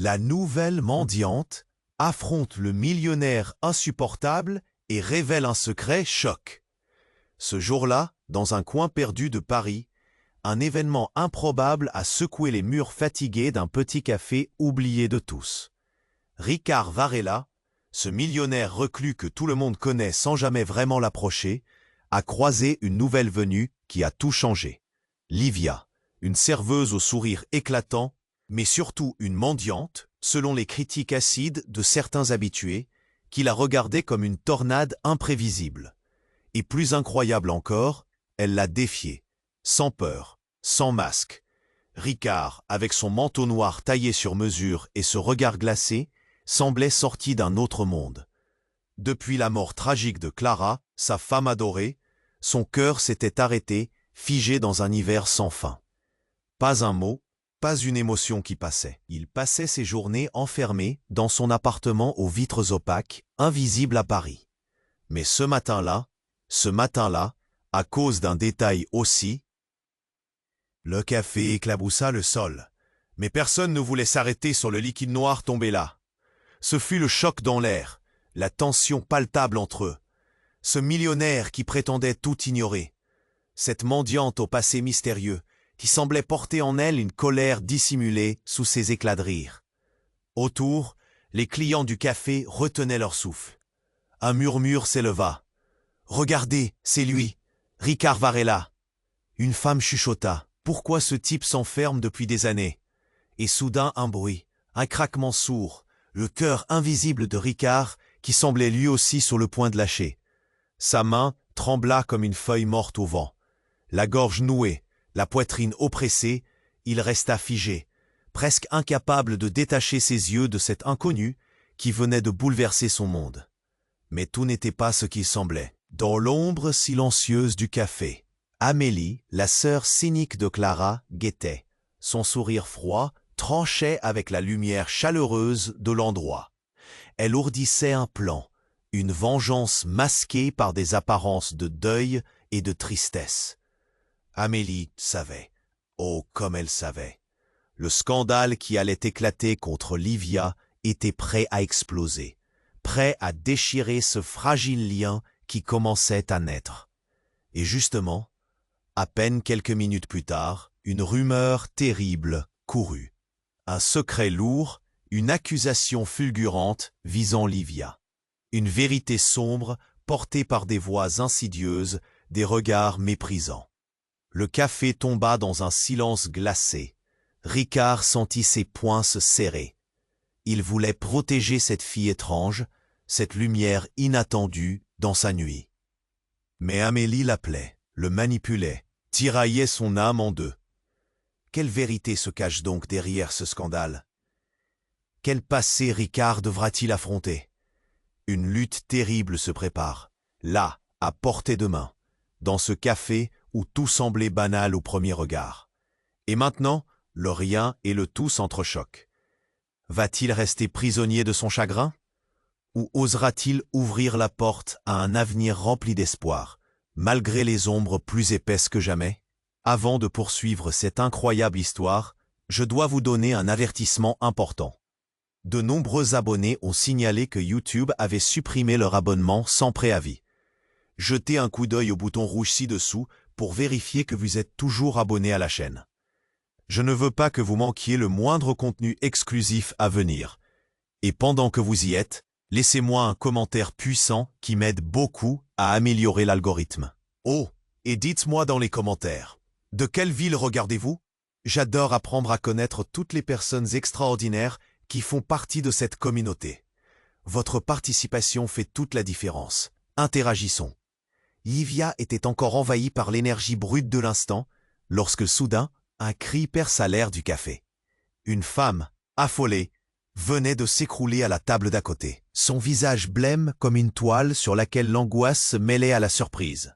La nouvelle mendiante affronte le millionnaire insupportable et révèle un secret choc. Ce jour-là, dans un coin perdu de Paris, un événement improbable a secoué les murs fatigués d'un petit café oublié de tous. Ricard Varela, ce millionnaire reclus que tout le monde connaît sans jamais vraiment l'approcher, a croisé une nouvelle venue qui a tout changé. Livia, une serveuse au sourire éclatant, mais surtout une mendiante, selon les critiques acides de certains habitués, qui la regardaient comme une tornade imprévisible. Et plus incroyable encore, elle l'a défiée, sans peur, sans masque. Ricard, avec son manteau noir taillé sur mesure et ce regard glacé, semblait sorti d'un autre monde. Depuis la mort tragique de Clara, sa femme adorée, son cœur s'était arrêté, figé dans un hiver sans fin. Pas un mot, pas une émotion qui passait. Il passait ses journées enfermé dans son appartement aux vitres opaques, invisible à Paris. Mais ce matin-là, à cause d'un détail aussi, le café éclaboussa le sol. Mais personne ne voulait s'arrêter sur le liquide noir tombé là. Ce fut le choc dans l'air, la tension palpable entre eux. Ce millionnaire qui prétendait tout ignorer. Cette mendiante au passé mystérieux, qui semblait porter en elle une colère dissimulée sous ses éclats de rire. Autour, les clients du café retenaient leur souffle. Un murmure s'éleva. « Regardez, c'est lui, Ricard Varela !» Une femme chuchota. « Pourquoi ce type s'enferme depuis des années ?» Et soudain un bruit, un craquement sourd, le cœur invisible de Ricard qui semblait lui aussi sur le point de lâcher. Sa main trembla comme une feuille morte au vent. La gorge nouée, la poitrine oppressée, il resta figé, presque incapable de détacher ses yeux de cet inconnu qui venait de bouleverser son monde. Mais tout n'était pas ce qu'il semblait. Dans l'ombre silencieuse du café, Amélie, la sœur cynique de Clara, guettait. Son sourire froid tranchait avec la lumière chaleureuse de l'endroit. Elle ourdissait un plan, une vengeance masquée par des apparences de deuil et de tristesse. Amélie savait, oh comme elle savait. Le scandale qui allait éclater contre Livia était prêt à exploser, prêt à déchirer ce fragile lien qui commençait à naître. Et justement, à peine quelques minutes plus tard, une rumeur terrible courut. Un secret lourd, une accusation fulgurante visant Livia. Une vérité sombre portée par des voix insidieuses, des regards méprisants. Le café tomba dans un silence glacé. Ricard sentit ses poings se serrer. Il voulait protéger cette fille étrange, cette lumière inattendue dans sa nuit. Mais Amélie l'appelait, le manipulait, tiraillait son âme en deux. Quelle vérité se cache donc derrière ce scandale? Quel passé Ricard devra-t-il affronter? Une lutte terrible se prépare, là, à portée de main, dans ce café où tout semblait banal au premier regard. Et maintenant, le rien et le tout s'entrechoquent. Va-t-il rester prisonnier de son chagrin? Ou osera-t-il ouvrir la porte à un avenir rempli d'espoir, malgré les ombres plus épaisses que jamais? Avant de poursuivre cette incroyable histoire, je dois vous donner un avertissement important. De nombreux abonnés ont signalé que YouTube avait supprimé leur abonnement sans préavis. Jetez un coup d'œil au bouton rouge ci-dessous pour vérifier que vous êtes toujours abonné à la chaîne. Je ne veux pas que vous manquiez le moindre contenu exclusif à venir. Et pendant que vous y êtes, laissez-moi un commentaire puissant qui m'aide beaucoup à améliorer l'algorithme. Oh, et dites-moi dans les commentaires, de quelle ville regardez-vous? J'adore apprendre à connaître toutes les personnes extraordinaires qui font partie de cette communauté. Votre participation fait toute la différence. Interagissons. Livia était encore envahie par l'énergie brute de l'instant, lorsque soudain, un cri perça l'air du café. Une femme, affolée, venait de s'écrouler à la table d'à côté, son visage blême comme une toile sur laquelle l'angoisse se mêlait à la surprise.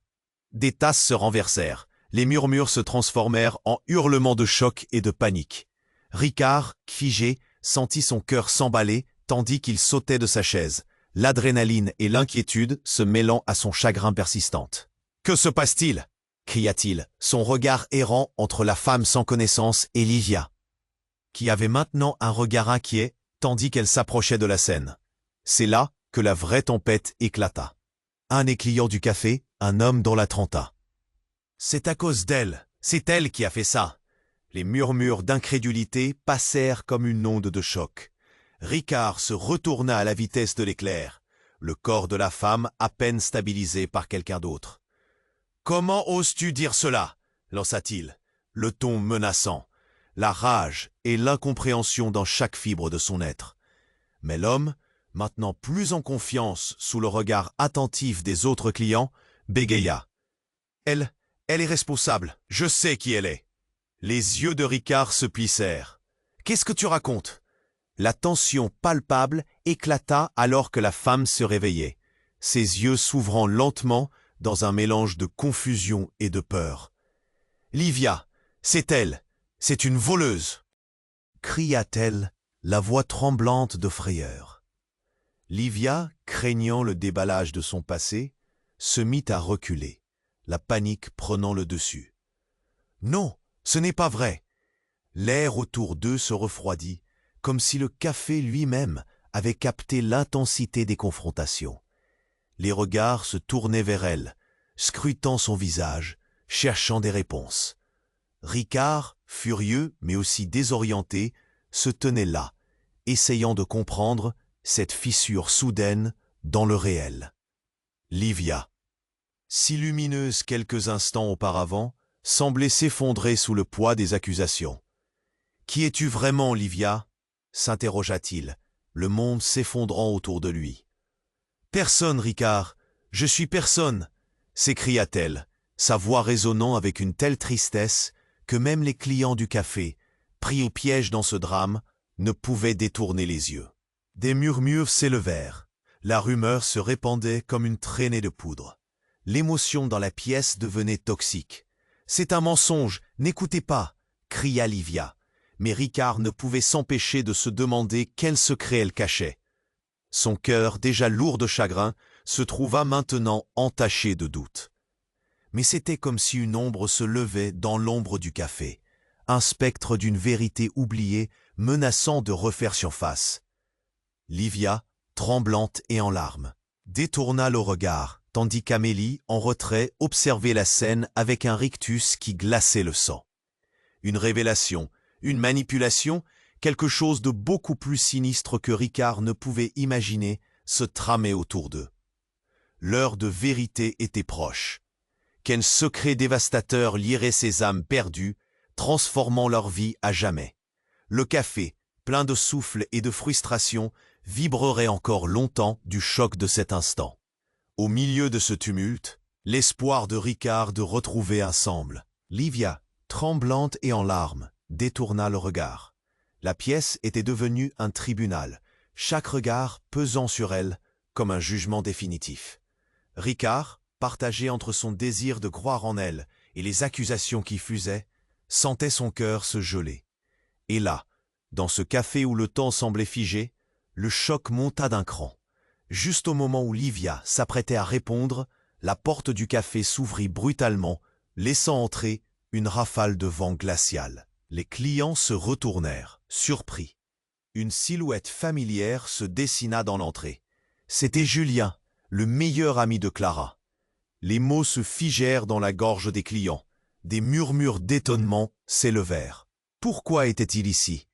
Des tasses se renversèrent, les murmures se transformèrent en hurlements de choc et de panique. Ricard, figé, sentit son cœur s'emballer tandis qu'il sautait de sa chaise, l'adrénaline et l'inquiétude se mêlant à son chagrin persistant. « Que se passe-t-il » cria-t-il, son regard errant entre la femme sans connaissance et Livia. qui avait maintenant un regard inquiet, tandis qu'elle s'approchait de la scène. C'est là que la vraie tempête éclata. Un des clients du café, un homme dans la trentaine. « C'est à cause d'elle, c'est elle qui a fait ça !» Les murmures d'incrédulité passèrent comme une onde de choc. Ricard se retourna à la vitesse de l'éclair, le corps de la femme à peine stabilisé par quelqu'un d'autre. « Comment oses-tu dire cela ?» lança-t-il, le ton menaçant, la rage et l'incompréhension dans chaque fibre de son être. Mais l'homme, maintenant plus en confiance sous le regard attentif des autres clients, bégaya. « Elle est responsable, je sais qui elle est. » Les yeux de Ricard se plissèrent. « Qu'est-ce que tu racontes ?» La tension palpable éclata alors que la femme se réveillait, ses yeux s'ouvrant lentement dans un mélange de confusion et de peur. « Livia, c'est elle, c'est une voleuse !» cria-t-elle, la voix tremblante de frayeur. Livia, craignant le déballage de son passé, se mit à reculer, la panique prenant le dessus. « Non, ce n'est pas vrai !» L'air autour d'eux se refroidit, comme si le café lui-même avait capté l'intensité des confrontations. Les regards se tournaient vers elle, scrutant son visage, cherchant des réponses. Ricard, furieux mais aussi désorienté, se tenait là, essayant de comprendre cette fissure soudaine dans le réel. Livia, si lumineuse quelques instants auparavant, semblait s'effondrer sous le poids des accusations. « Qui es-tu vraiment, Livia ?» s'interrogea-t-il, le monde s'effondrant autour de lui. « Personne, Ricard, je suis personne !» s'écria-t-elle, sa voix résonnant avec une telle tristesse que même les clients du café, pris au piège dans ce drame, ne pouvaient détourner les yeux. Des murmures s'élevèrent, la rumeur se répandait comme une traînée de poudre. L'émotion dans la pièce devenait toxique. « C'est un mensonge, n'écoutez pas !» cria Livia. Mais Ricard ne pouvait s'empêcher de se demander quel secret elle cachait. Son cœur, déjà lourd de chagrin, se trouva maintenant entaché de doutes. Mais c'était comme si une ombre se levait dans l'ombre du café, un spectre d'une vérité oubliée menaçant de refaire surface. Livia, tremblante et en larmes, détourna le regard, tandis qu'Amélie, en retrait, observait la scène avec un rictus qui glaçait le sang. Une révélation, une manipulation, quelque chose de beaucoup plus sinistre que Ricard ne pouvait imaginer, se tramait autour d'eux. L'heure de vérité était proche. Quel secret dévastateur lierait ces âmes perdues, transformant leur vie à jamais. Le café, plein de souffle et de frustration, vibrerait encore longtemps du choc de cet instant. Au milieu de ce tumulte, l'espoir de Ricard de retrouver un semble. Livia, tremblante et en larmes, détourna le regard. La pièce était devenue un tribunal, chaque regard pesant sur elle comme un jugement définitif. Ricard, partagé entre son désir de croire en elle et les accusations qui fusaient, sentait son cœur se geler. Et là, dans ce café où le temps semblait figé, le choc monta d'un cran. Juste au moment où Livia s'apprêtait à répondre, la porte du café s'ouvrit brutalement, laissant entrer une rafale de vent glacial. Les clients se retournèrent, surpris. Une silhouette familière se dessina dans l'entrée. C'était Julien, le meilleur ami de Clara. Les mots se figèrent dans la gorge des clients. Des murmures d'étonnement s'élevèrent. Pourquoi était-il ici?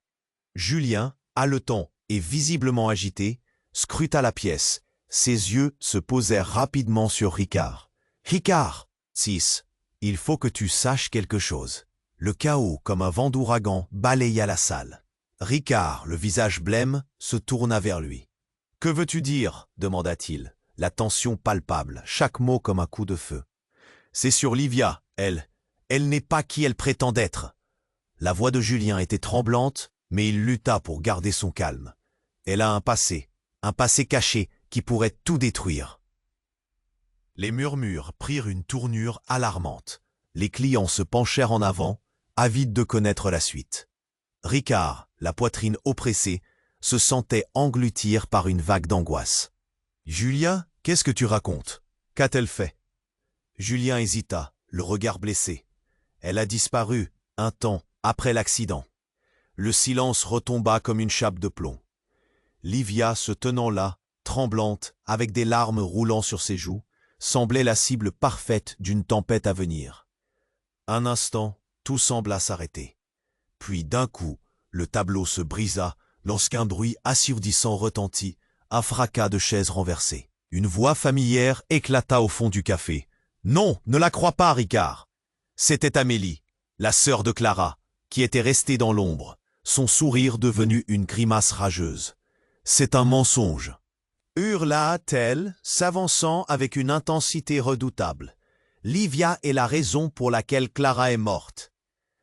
Julien, haletant et visiblement agité, scruta la pièce. Ses yeux se posèrent rapidement sur Ricard. « Ricard, il faut que tu saches quelque chose. » Le chaos, comme un vent d'ouragan, balaya la salle. Ricard, le visage blême, se tourna vers lui. « Que veux-tu dire ?» demanda-t-il, la tension palpable, chaque mot comme un coup de feu. « C'est sur Livia, elle n'est pas qui elle prétend être. » La voix de Julien était tremblante, mais il lutta pour garder son calme. « Elle a un passé caché qui pourrait tout détruire. » Les murmures prirent une tournure alarmante. Les clients se penchèrent en avant, avides de connaître la suite. Ricard, la poitrine oppressée, se sentait engloutir par une vague d'angoisse. « Julien, qu'est-ce que tu racontes? Qu'a-t-elle fait ?» Julien hésita, le regard blessé. « Elle a disparu, un temps, après l'accident. » Le silence retomba comme une chape de plomb. Livia, se tenant là, tremblante, avec des larmes roulant sur ses joues, semblait la cible parfaite d'une tempête à venir. Un instant, tout sembla s'arrêter. Puis d'un coup, le tableau se brisa lorsqu'un bruit assourdissant retentit, un fracas de chaises renversées. Une voix familière éclata au fond du café. « Non, ne la crois pas, Ricard !» C'était Amélie, la sœur de Clara, qui était restée dans l'ombre, son sourire devenu une grimace rageuse. « C'est un mensonge !» hurla-t-elle, s'avançant avec une intensité redoutable. « Livia est la raison pour laquelle Clara est morte. »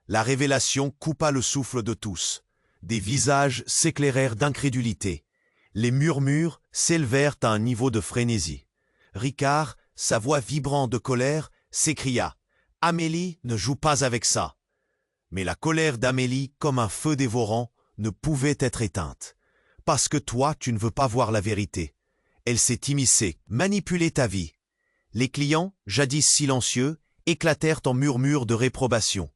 La révélation coupa le souffle de tous. Des visages s'éclairèrent d'incrédulité. Les murmures s'élevèrent à un niveau de frénésie. Ricard, sa voix vibrante de colère, s'écria « Amélie ne joue pas avec ça !» Mais la colère d'Amélie, comme un feu dévorant, ne pouvait être éteinte. « Parce que toi, tu ne veux pas voir la vérité. » Elle s'est immiscée, manipulé ta vie. Les clients, jadis silencieux, éclatèrent en murmures de réprobation.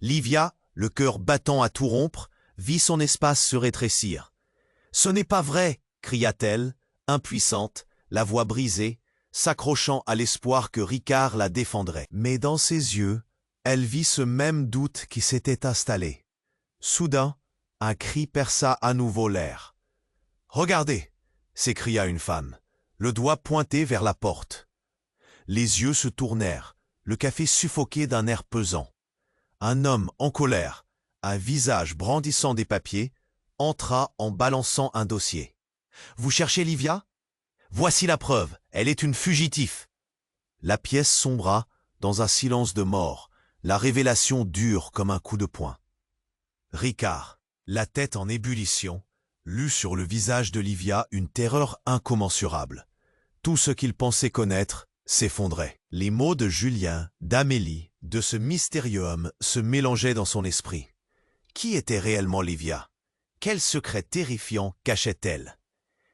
Livia, le cœur battant à tout rompre, vit son espace se rétrécir. « Ce n'est pas vrai !» cria-t-elle, impuissante, la voix brisée, s'accrochant à l'espoir que Ricard la défendrait. Mais dans ses yeux, elle vit ce même doute qui s'était installé. Soudain, un cri perça à nouveau l'air. « Regardez !» s'écria une femme, le doigt pointé vers la porte. Les yeux se tournèrent, le café suffoqué d'un air pesant. Un homme en colère, un visage brandissant des papiers, entra en balançant un dossier. « Vous cherchez Livia ? Voici la preuve, elle est une fugitive. » La pièce sombra dans un silence de mort, la révélation dure comme un coup de poing. Ricard, la tête en ébullition, lut sur le visage de Livia une terreur incommensurable. Tout ce qu'il pensait connaître s'effondrait. Les mots de Julien, d'Amélie, de ce mystérieux homme se mélangeaient dans son esprit. Qui était réellement Livia? Quel secret terrifiant cachait-elle?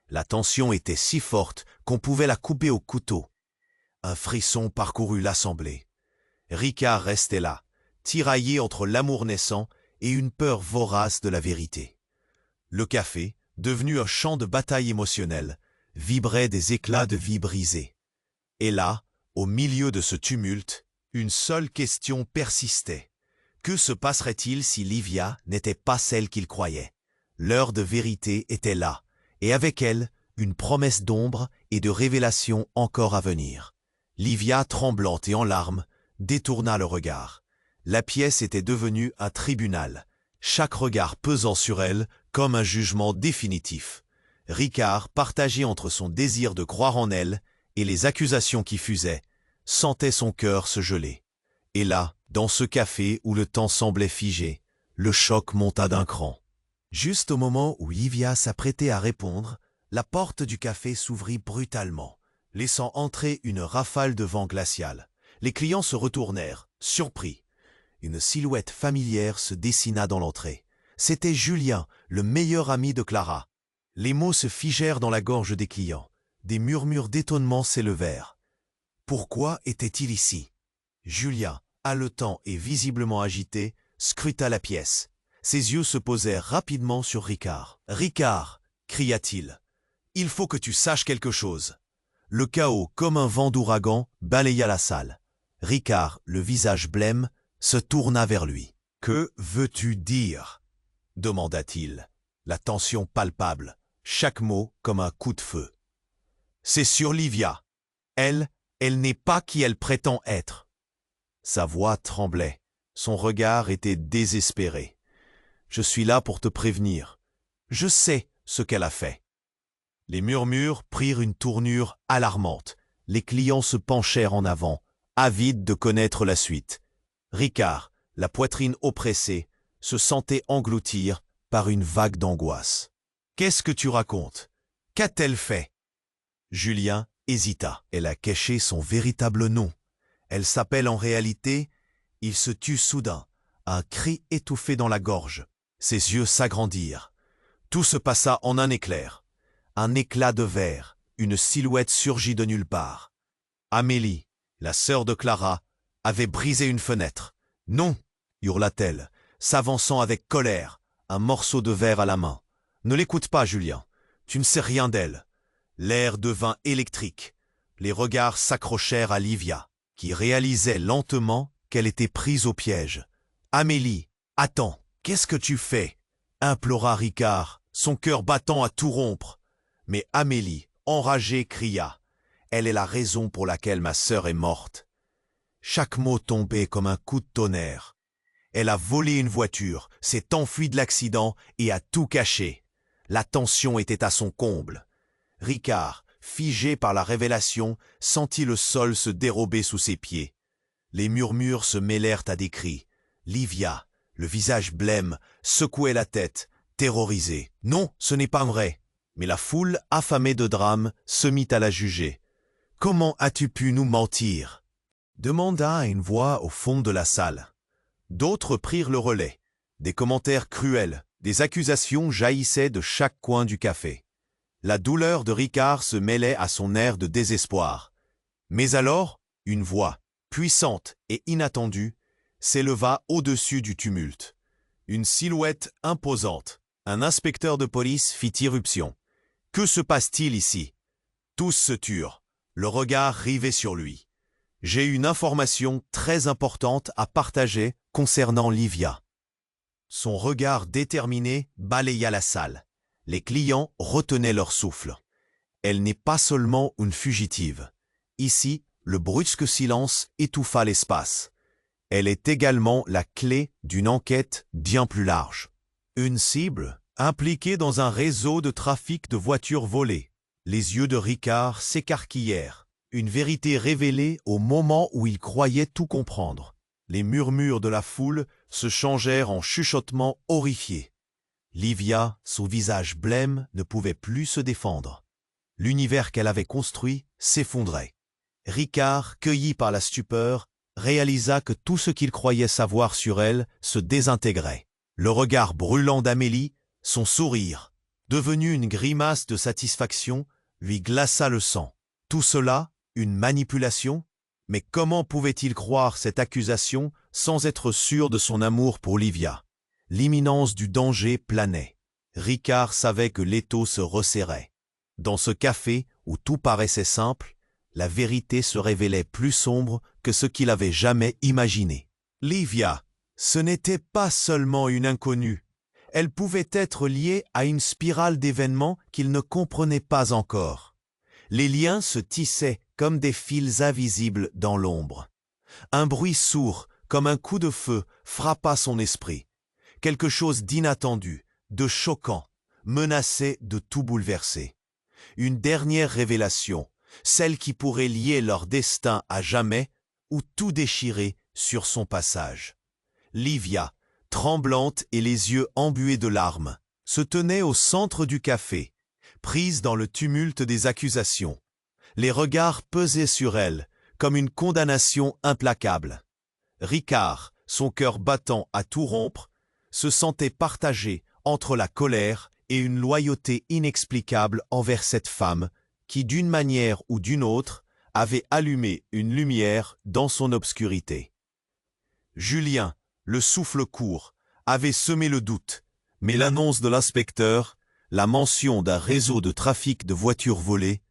La tension était si forte qu'on pouvait la couper au couteau. Un frisson parcourut l'assemblée. Ricard restait là, tiraillé entre l'amour naissant et une peur vorace de la vérité. Le café, devenu un champ de bataille émotionnelle, vibrait des éclats de vie brisés. Et là, au milieu de ce tumulte, une seule question persistait. Que se passerait-il si Livia n'était pas celle qu'il croyait? L'heure de vérité était là, et avec elle, une promesse d'ombre et de révélation encore à venir. Livia, tremblante et en larmes, détourna le regard. La pièce était devenue un tribunal, chaque regard pesant sur elle comme un jugement définitif. Ricard, partagé entre son désir de croire en elle et les accusations qui fusaient, sentait son cœur se geler. Et là, dans ce café où le temps semblait figé, le choc monta d'un cran. Juste au moment où Livia s'apprêtait à répondre, la porte du café s'ouvrit brutalement, laissant entrer une rafale de vent glacial. Les clients se retournèrent, surpris. Une silhouette familière se dessina dans l'entrée. C'était Julien, le meilleur ami de Clara. Les mots se figèrent dans la gorge des clients. Des murmures d'étonnement s'élevèrent. Pourquoi était-il ici? Julien, haletant et visiblement agité, scruta la pièce. Ses yeux se posèrent rapidement sur Ricard. « Ricard !» cria-t-il. « Il faut que tu saches quelque chose. » Le chaos, comme un vent d'ouragan, balaya la salle. Ricard, le visage blême, se tourna vers lui. « Que veux-tu dire ?» demanda-t-il, la tension palpable, chaque mot comme un coup de feu. « C'est sur Livia. Elle n'est pas qui elle prétend être. » Sa voix tremblait, son regard était désespéré. « Je suis là pour te prévenir. Je sais ce qu'elle a fait. » Les murmures prirent une tournure alarmante. Les clients se penchèrent en avant, avides de connaître la suite. Ricard, la poitrine oppressée, se sentait engloutir par une vague d'angoisse. « Qu'est-ce que tu racontes? Qu'a-t-elle fait ?» Julien hésita. Elle a caché son véritable nom. Elle s'appelle en réalité... Il se tut soudain, un cri étouffé dans la gorge. Ses yeux s'agrandirent. Tout se passa en un éclair. Un éclat de verre, une silhouette surgit de nulle part. Amélie, la sœur de Clara, avait brisé une fenêtre. « Non !» hurla-t-elle, s'avançant avec colère, un morceau de verre à la main. Ne l'écoute pas, Julien. Tu ne sais rien d'elle. L'air devint électrique. Les regards s'accrochèrent à Livia, qui réalisait lentement qu'elle était prise au piège. « Amélie, attends, qu'est-ce que tu fais ?» implora Ricard, son cœur battant à tout rompre. Mais Amélie, enragée, cria « Elle est la raison pour laquelle ma sœur est morte. » Chaque mot tombait comme un coup de tonnerre. Elle a volé une voiture, s'est enfuie de l'accident et a tout caché. La tension était à son comble. Ricard, figé par la révélation, sentit le sol se dérober sous ses pieds. Les murmures se mêlèrent à des cris. Livia, le visage blême, secouait la tête, terrorisée. « Non, ce n'est pas vrai !» Mais la foule, affamée de drame, se mit à la juger. « Comment as-tu pu nous mentir ?» demanda une voix au fond de la salle. D'autres prirent le relais. Des commentaires cruels, des accusations jaillissaient de chaque coin du café. La douleur de Ricard se mêlait à son air de désespoir. Mais alors, une voix, puissante et inattendue, s'éleva au-dessus du tumulte. Une silhouette imposante. Un inspecteur de police fit irruption. « Que se passe-t-il ici ?» Tous se turent, le regard rivé sur lui. « J'ai une information très importante à partager concernant Livia. » Son regard déterminé balaya la salle. Les clients retenaient leur souffle. Elle n'est pas seulement une fugitive. Ici, le brusque silence étouffa l'espace. Elle est également la clé d'une enquête bien plus large. Une cible impliquée dans un réseau de trafic de voitures volées. Les yeux de Ricard s'écarquillèrent. Une vérité révélée au moment où il croyait tout comprendre. Les murmures de la foule se changèrent en chuchotements horrifiés. Livia, son visage blême, ne pouvait plus se défendre. L'univers qu'elle avait construit s'effondrait. Ricard, cueilli par la stupeur, réalisa que tout ce qu'il croyait savoir sur elle se désintégrait. Le regard brûlant d'Amélie, son sourire, devenu une grimace de satisfaction, lui glaça le sang. Tout cela, une manipulation? Mais comment pouvait-il croire cette accusation sans être sûr de son amour pour Livia? L'imminence du danger planait. Ricard savait que l'étau se resserrait. Dans ce café où tout paraissait simple, la vérité se révélait plus sombre que ce qu'il avait jamais imaginé. Livia, ce n'était pas seulement une inconnue. Elle pouvait être liée à une spirale d'événements qu'il ne comprenait pas encore. Les liens se tissaient comme des fils invisibles dans l'ombre. Un bruit sourd, comme un coup de feu, frappa son esprit. Quelque chose d'inattendu, de choquant, menaçait de tout bouleverser. Une dernière révélation, celle qui pourrait lier leur destin à jamais ou tout déchirer sur son passage. Livia, tremblante et les yeux embués de larmes, se tenait au centre du café, prise dans le tumulte des accusations. Les regards pesaient sur elle, comme une condamnation implacable. Ricard, son cœur battant à tout rompre, se sentait partagé entre la colère et une loyauté inexplicable envers cette femme qui, d'une manière ou d'une autre, avait allumé une lumière dans son obscurité. Julien, le souffle court, avait semé le doute, mais l'annonce de l'inspecteur, la mention d'un réseau de trafic de voitures volées,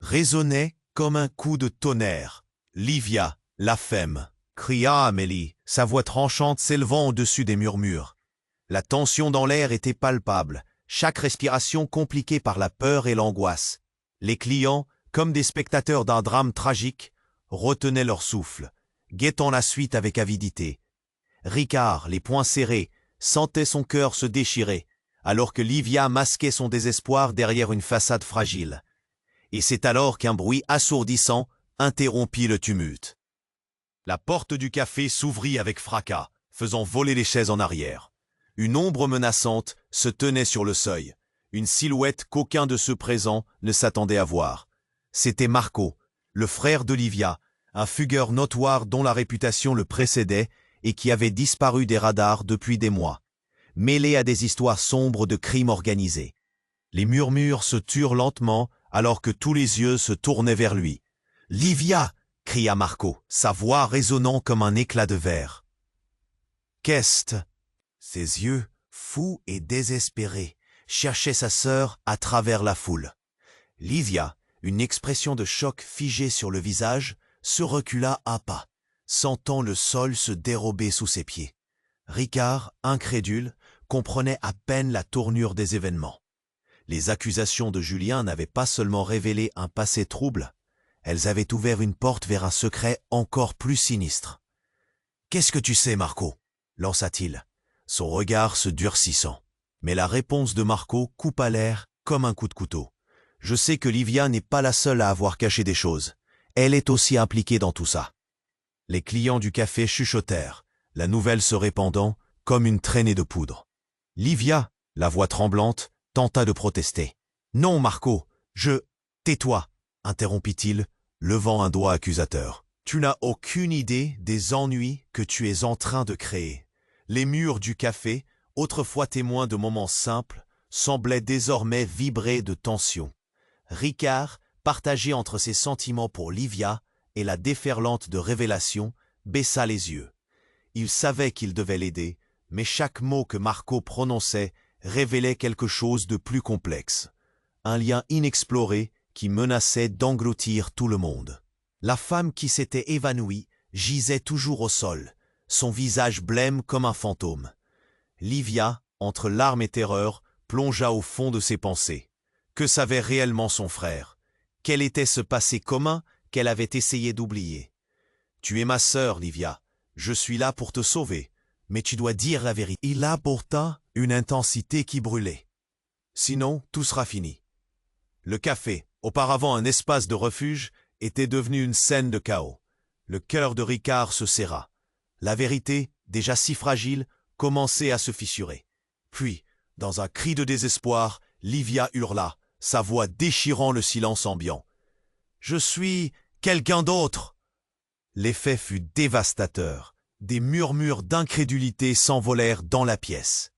résonnait comme un coup de tonnerre. « Livia, la femme !» cria Amélie, sa voix tranchante s'élevant au-dessus des murmures. La tension dans l'air était palpable, chaque respiration compliquée par la peur et l'angoisse. Les clients, comme des spectateurs d'un drame tragique, retenaient leur souffle, guettant la suite avec avidité. Ricard, les poings serrés, sentait son cœur se déchirer, alors que Livia masquait son désespoir derrière une façade fragile. Et c'est alors qu'un bruit assourdissant interrompit le tumulte. La porte du café s'ouvrit avec fracas, faisant voler les chaises en arrière. Une ombre menaçante se tenait sur le seuil, une silhouette qu'aucun de ceux présents ne s'attendait à voir. C'était Marco, le frère d'Olivia, un fugueur notoire dont la réputation le précédait et qui avait disparu des radars depuis des mois, mêlé à des histoires sombres de crimes organisés. Les murmures se turent lentement alors que tous les yeux se tournaient vers lui. « Livia !» cria Marco, sa voix résonnant comme un éclat de verre. « Qu'est-ce » Ses yeux, fou et désespéré, cherchait sa sœur à travers la foule. Livia, une expression de choc figée sur le visage, se recula à pas, sentant le sol se dérober sous ses pieds. Ricard, incrédule, comprenait à peine la tournure des événements. Les accusations de Julien n'avaient pas seulement révélé un passé trouble, elles avaient ouvert une porte vers un secret encore plus sinistre. « Qu'est-ce que tu sais, Marco ?» lança-t-il, son regard se durcissant. Mais la réponse de Marco coupa l'air comme un coup de couteau. « Je sais que Livia n'est pas la seule à avoir caché des choses. Elle est aussi impliquée dans tout ça. » Les clients du café chuchotèrent, la nouvelle se répandant comme une traînée de poudre. Livia, la voix tremblante, tenta de protester. « Non, Marco, Tais-toi » interrompit-il, levant un doigt accusateur. « Tu n'as aucune idée des ennuis que tu es en train de créer. Les murs du café, autrefois témoins de moments simples, semblaient désormais vibrer de tension. » Ricard, partagé entre ses sentiments pour Livia et la déferlante de révélations, baissa les yeux. Il savait qu'il devait l'aider, mais chaque mot que Marco prononçait révélait quelque chose de plus complexe. Un lien inexploré qui menaçait d'engloutir tout le monde. La femme qui s'était évanouie gisait toujours au sol, son visage blême comme un fantôme. Livia, entre larmes et terreur, plongea au fond de ses pensées. Que savait réellement son frère? Quel était ce passé commun qu'elle avait essayé d'oublier? « Tu es ma sœur, Livia. Je suis là pour te sauver, mais tu dois dire la vérité. » Il apporta une intensité qui brûlait. « Sinon, tout sera fini. » Le café, auparavant un espace de refuge, était devenu une scène de chaos. Le cœur de Ricard se serra. La vérité, déjà si fragile, commençait à se fissurer. Puis, dans un cri de désespoir, Livia hurla, sa voix déchirant le silence ambiant. « Je suis quelqu'un d'autre !» L'effet fut dévastateur. Des murmures d'incrédulité s'envolèrent dans la pièce.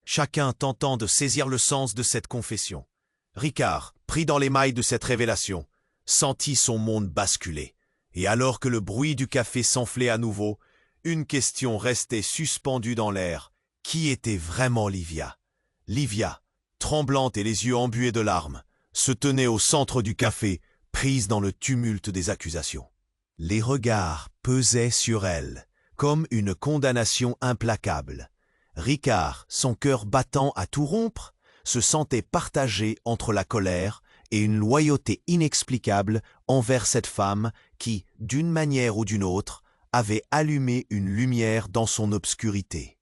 Chacun tentant de saisir le sens de cette confession. Ricard, pris dans les mailles de cette révélation, sentit son monde basculer. Et alors que le bruit du café s'enflait à nouveau, une question restait suspendue dans l'air. Qui était vraiment Livia? Livia, tremblante et les yeux embués de larmes, se tenait au centre du café, prise dans le tumulte des accusations. Les regards pesaient sur elle, comme une condamnation implacable. Ricard, son cœur battant à tout rompre, se sentait partagé entre la colère et une loyauté inexplicable envers cette femme qui, d'une manière ou d'une autre, avait allumé une lumière dans son obscurité.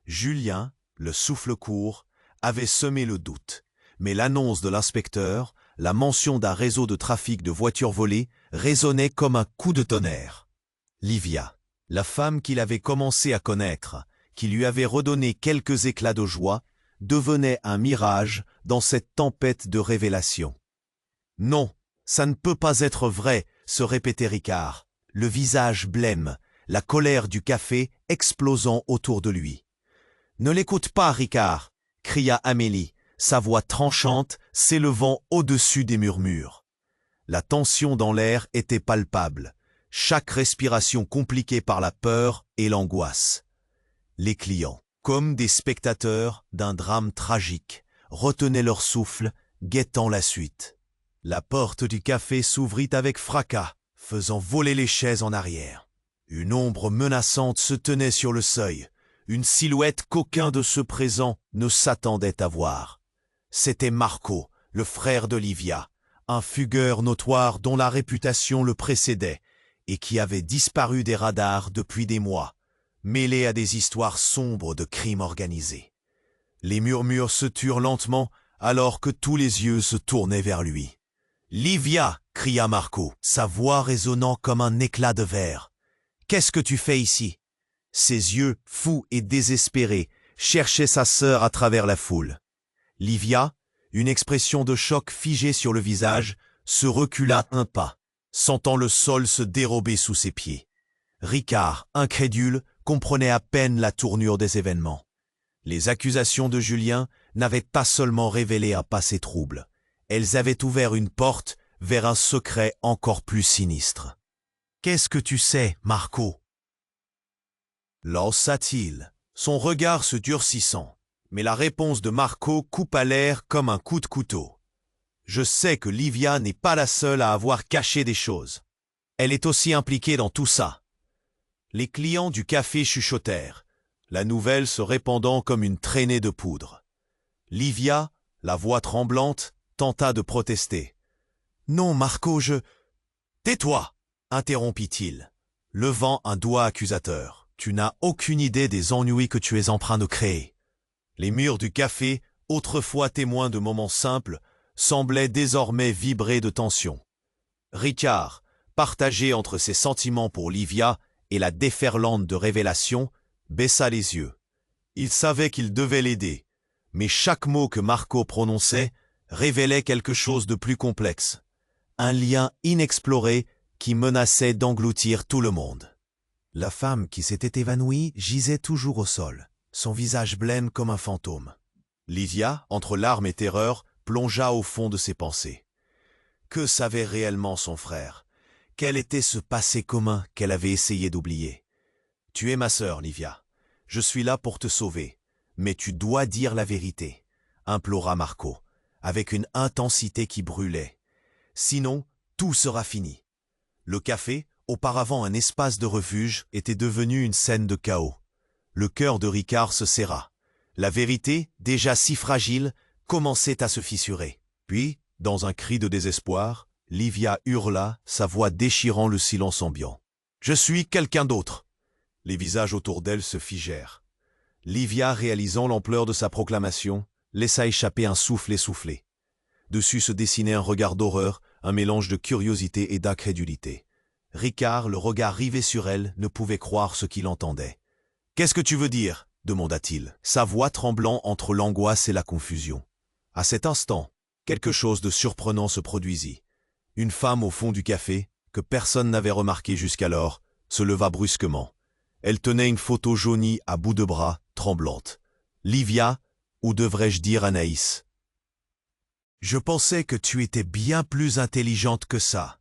Julien, le souffle court, avait semé le doute, mais l'annonce de l'inspecteur, la mention d'un réseau de trafic de voitures volées, résonnait comme un coup de tonnerre. Livia, la femme qu'il avait commencé à connaître, qui lui avait redonné quelques éclats de joie, devenait un mirage dans cette tempête de révélations. « Non, ça ne peut pas être vrai !» se répétait Ricard, le visage blême, la colère du café explosant autour de lui. « Ne l'écoute pas, Ricard !» cria Amélie, sa voix tranchante s'élevant au-dessus des murmures. La tension dans l'air était palpable, chaque respiration compliquée par la peur et l'angoisse. Les clients, comme des spectateurs d'un drame tragique, retenaient leur souffle, guettant la suite. La porte du café s'ouvrit avec fracas, faisant voler les chaises en arrière. Une ombre menaçante se tenait sur le seuil, une silhouette qu'aucun de ceux présents ne s'attendait à voir. C'était Marco, le frère de Livia, un fugueur notoire dont la réputation le précédait et qui avait disparu des radars depuis des mois, mêlé à des histoires sombres de crimes organisés. Les murmures se turent lentement alors que tous les yeux se tournaient vers lui. « Livia !» cria Marco, sa voix résonnant comme un éclat de verre. « Qu'est-ce que tu fais ici ?» Ses yeux, fous et désespérés, cherchaient sa sœur à travers la foule. Livia, une expression de choc figée sur le visage, se recula un pas, sentant le sol se dérober sous ses pieds. Ricard, incrédule, comprenait à peine la tournure des événements. Les accusations de Julien n'avaient pas seulement révélé un passé trouble, elles avaient ouvert une porte vers un secret encore plus sinistre. « Qu'est-ce que tu sais, Marco ?» lança-t-il, son regard se durcissant. Mais la réponse de Marco coupa l'air comme un coup de couteau. Je sais que Livia n'est pas la seule à avoir caché des choses. Elle est aussi impliquée dans tout ça. Les clients du café chuchotèrent, la nouvelle se répandant comme une traînée de poudre. Livia, la voix tremblante, tenta de protester. « Non, Marco, je... »« Tais-toi » interrompit-il, levant un doigt accusateur. « Tu n'as aucune idée des ennuis que tu es en train de créer. » Les murs du café, autrefois témoins de moments simples, semblaient désormais vibrer de tension. Ricard, partagé entre ses sentiments pour Livia et la déferlante de révélations, baissa les yeux. Il savait qu'il devait l'aider, mais chaque mot que Marco prononçait révélait quelque chose de plus complexe. Un lien inexploré qui menaçait d'engloutir tout le monde. La femme qui s'était évanouie gisait toujours au sol, son visage blême comme un fantôme. Livia, entre larmes et terreur, plongea au fond de ses pensées. Que savait réellement son frère? Quel était ce passé commun qu'elle avait essayé d'oublier? « Tu es ma sœur, Livia. Je suis là pour te sauver. Mais tu dois dire la vérité, » implora Marco, avec une intensité qui brûlait. « Sinon, tout sera fini. » Le café, auparavant un espace de refuge, était devenu une scène de chaos. Le cœur de Ricard se serra. La vérité, déjà si fragile, commençait à se fissurer. Puis, dans un cri de désespoir, Livia hurla, sa voix déchirant le silence ambiant. « Je suis quelqu'un d'autre !» Les visages autour d'elle se figèrent. Livia, réalisant l'ampleur de sa proclamation, laissa échapper un souffle essoufflé. Dessus se dessinait un regard d'horreur, un mélange de curiosité et d'incrédulité. Ricard, le regard rivé sur elle, ne pouvait croire ce qu'il entendait. « Qu'est-ce que tu veux dire ?» demanda-t-il, sa voix tremblant entre l'angoisse et la confusion. À cet instant, quelque chose de surprenant se produisit. Une femme au fond du café, que personne n'avait remarqué jusqu'alors, se leva brusquement. Elle tenait une photo jaunie à bout de bras, tremblante. Livia, ou devrais-je dire Anaïs? « Je pensais que tu étais bien plus intelligente que ça. »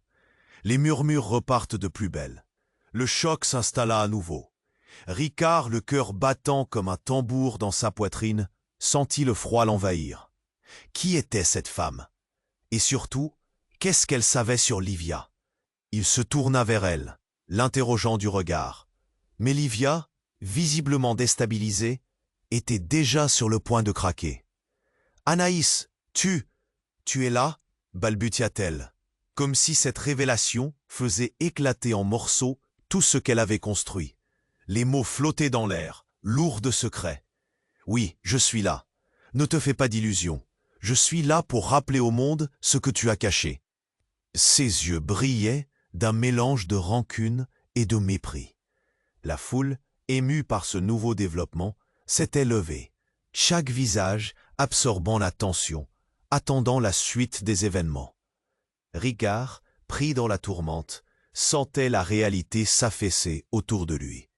Les murmures repartent de plus belle. Le choc s'installa à nouveau. Ricard, le cœur battant comme un tambour dans sa poitrine, sentit le froid l'envahir. Qui était cette femme? Et surtout, qu'est-ce qu'elle savait sur Livia? Il se tourna vers elle, l'interrogeant du regard. Mais Livia, visiblement déstabilisée, était déjà sur le point de craquer. « Anaïs, tu es là ?» balbutia-t-elle, comme si cette révélation faisait éclater en morceaux tout ce qu'elle avait construit. Les mots flottaient dans l'air, lourds de secrets. « Oui, je suis là. Ne te fais pas d'illusions. Je suis là pour rappeler au monde ce que tu as caché. » Ses yeux brillaient d'un mélange de rancune et de mépris. La foule, émue par ce nouveau développement, s'était levée, chaque visage absorbant la tension, attendant la suite des événements. Ricard, pris dans la tourmente, sentait la réalité s'affaisser autour de lui.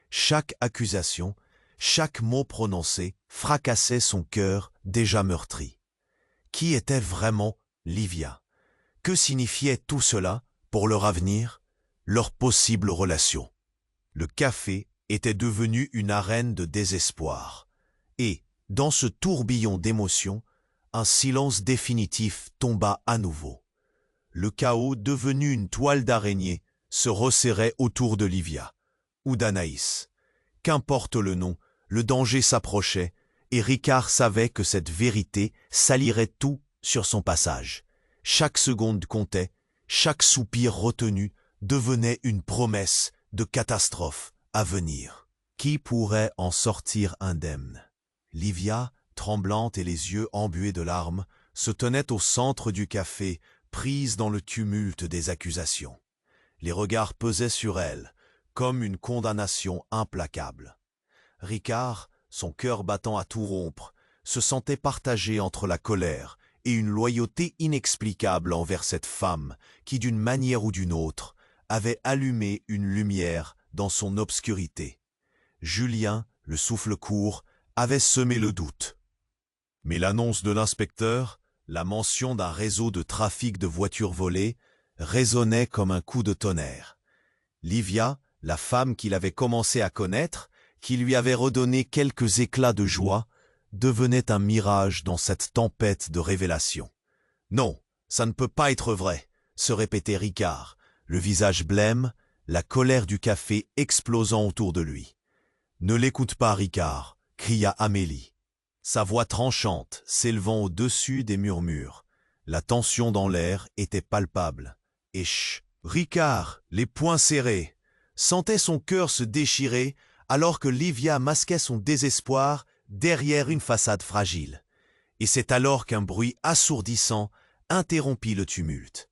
Chaque accusation, chaque mot prononcé fracassait son cœur déjà meurtri. Qui était vraiment Livia? Que signifiait tout cela pour leur avenir, leur possible relation? Le café était devenu une arène de désespoir. Et, dans ce tourbillon d'émotions, un silence définitif tomba à nouveau. Le chaos, devenu une toile d'araignée, se resserrait autour de Livia, ou d'Anaïs. Qu'importe le nom, le danger s'approchait, et Ricard savait que cette vérité salirait tout sur son passage. Chaque seconde comptait, chaque soupir retenu devenait une promesse de catastrophe à venir. Qui pourrait en sortir indemne? Livia, tremblante et les yeux embués de larmes, se tenait au centre du café, prise dans le tumulte des accusations. Les regards pesaient sur elle, comme une condamnation implacable. Ricard, son cœur battant à tout rompre, se sentait partagé entre la colère et une loyauté inexplicable envers cette femme qui, d'une manière ou d'une autre, avait allumé une lumière dans son obscurité. Julien, le souffle court, avait semé le doute. Mais l'annonce de l'inspecteur, la mention d'un réseau de trafic de voitures volées, résonnait comme un coup de tonnerre. Livia, la femme qu'il avait commencé à connaître, qui lui avait redonné quelques éclats de joie, devenait un mirage dans cette tempête de révélations. « Non, ça ne peut pas être vrai !» se répétait Ricard, le visage blême, la colère du café explosant autour de lui. « Ne l'écoute pas, Ricard !» cria Amélie, sa voix tranchante s'élevant au-dessus des murmures. La tension dans l'air était palpable. Et chut, Ricard, les poings serrés, sentait son cœur se déchirer alors que Livia masquait son désespoir derrière une façade fragile. Et c'est alors qu'un bruit assourdissant interrompit le tumulte.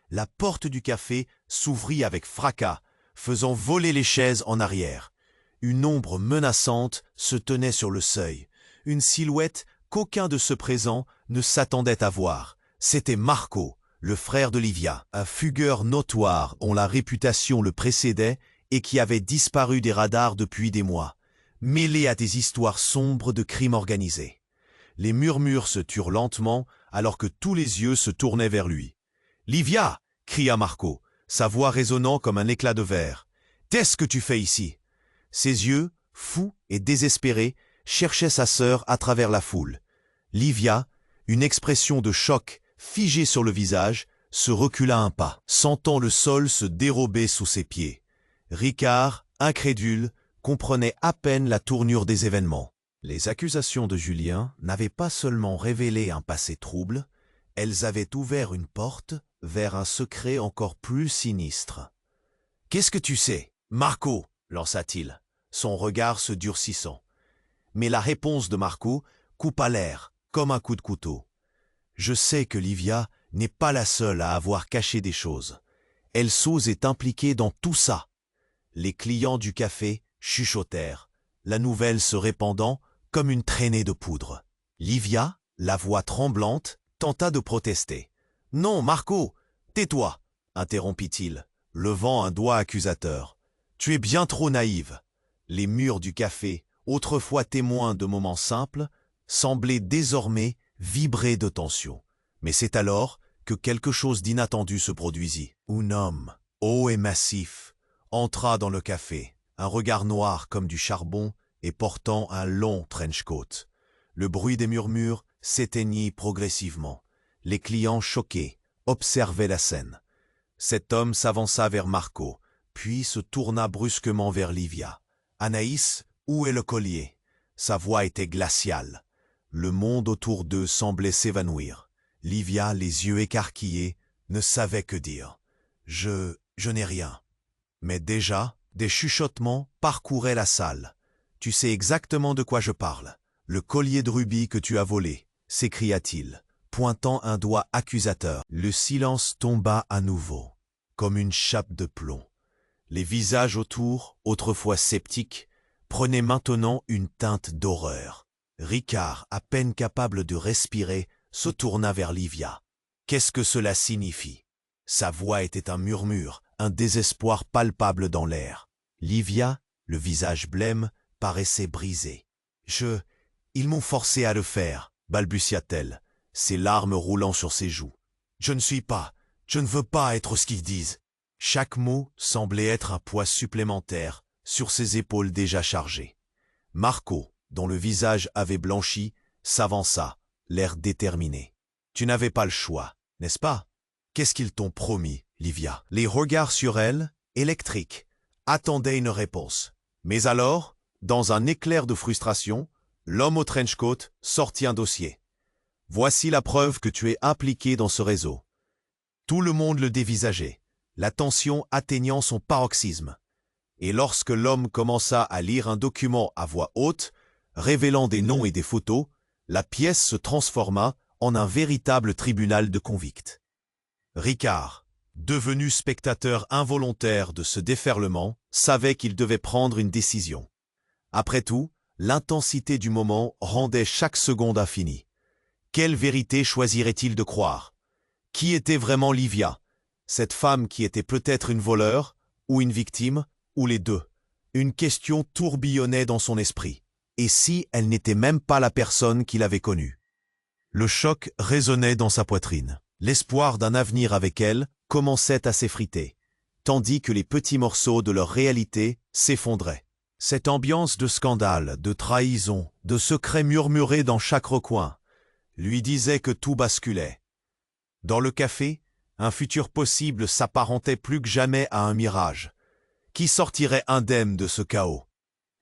La porte du café s'ouvrit avec fracas, faisant voler les chaises en arrière. Une ombre menaçante se tenait sur le seuil, une silhouette qu'aucun de ceux présents ne s'attendait à voir. C'était Marco, le frère de Livia, un fugueur notoire dont la réputation le précédait et qui avait disparu des radars depuis des mois, mêlé à des histoires sombres de crimes organisés. Les murmures se turent lentement alors que tous les yeux se tournaient vers lui. « Livia !» cria Marco, sa voix résonnant comme un éclat de verre. « Qu'est-ce que tu fais ici ?» Ses yeux, fous et désespérés, cherchaient sa sœur à travers la foule. Livia, une expression de choc figée sur le visage, se recula un pas, sentant le sol se dérober sous ses pieds. Ricard, incrédule, comprenait à peine la tournure des événements. Les accusations de Julien n'avaient pas seulement révélé un passé trouble, elles avaient ouvert une porte vers un secret encore plus sinistre. « Qu'est-ce que tu sais, Marco ?» lança-t-il, son regard se durcissant. Mais la réponse de Marco coupa l'air comme un coup de couteau. « Je sais que Livia n'est pas la seule à avoir caché des choses. Elsos est impliquée dans tout ça. » Les clients du café chuchotèrent, la nouvelle se répandant comme une traînée de poudre. Livia, la voix tremblante, tenta de protester. « Non, Marco, tais-toi !» interrompit-il, levant un doigt accusateur. « Tu es bien trop naïve. » Les murs du café, autrefois témoins de moments simples, semblaient désormais vibrer de tension. Mais c'est alors que quelque chose d'inattendu se produisit. Un homme, haut et massif, entra dans le café, un regard noir comme du charbon et portant un long trench-coat. Le bruit des murmures s'éteignit progressivement. Les clients choqués observaient la scène. Cet homme s'avança vers Marco, puis se tourna brusquement vers Livia. « Anaïs, où est le collier ?» Sa voix était glaciale. Le monde autour d'eux semblait s'évanouir. Livia, les yeux écarquillés, ne savait que dire. « Je n'ai rien. » Mais déjà, des chuchotements parcouraient la salle. « Tu sais exactement de quoi je parle. Le collier de rubis que tu as volé, » s'écria-t-il, pointant un doigt accusateur. Le silence tomba à nouveau, comme une chape de plomb. Les visages autour, autrefois sceptiques, prenaient maintenant une teinte d'horreur. Ricard, à peine capable de respirer, se tourna vers Livia. « Qu'est-ce que cela signifie ?» Sa voix était un murmure, un désespoir palpable dans l'air. Livia, le visage blême, paraissait brisé. « Ils m'ont forcé à le faire, » balbutia-t-elle, ses larmes roulant sur ses joues. « Je ne veux pas être ce qu'ils disent. » Chaque mot semblait être un poids supplémentaire sur ses épaules déjà chargées. Marco, dont le visage avait blanchi, s'avança, l'air déterminé. « Tu n'avais pas le choix, n'est-ce pas ? Qu'est-ce qu'ils t'ont promis, Livia ?» Les regards sur elle, électriques, attendaient une réponse. Mais alors, dans un éclair de frustration, l'homme au trench-coat sortit un dossier. « Voici la preuve que tu es impliqué dans ce réseau. » Tout le monde le dévisageait, la tension atteignant son paroxysme. Et lorsque l'homme commença à lire un document à voix haute, révélant des noms et des photos, la pièce se transforma en un véritable tribunal de convicts. Ricard, devenu spectateur involontaire de ce déferlement, savait qu'il devait prendre une décision. Après tout, l'intensité du moment rendait chaque seconde infinie. Quelle vérité choisirait-il de croire? Qui était vraiment Livia? Cette femme qui était peut-être une voleure, ou une victime, ou les deux? Une question tourbillonnait dans son esprit. Et si elle n'était même pas la personne qu'il avait connue? Le choc résonnait dans sa poitrine. L'espoir d'un avenir avec elle commençait à s'effriter, tandis que les petits morceaux de leur réalité s'effondraient. Cette ambiance de scandale, de trahison, de secrets murmurés dans chaque recoin, lui disait que tout basculait. Dans le café, un futur possible s'apparentait plus que jamais à un mirage. Qui sortirait indemne de ce chaos?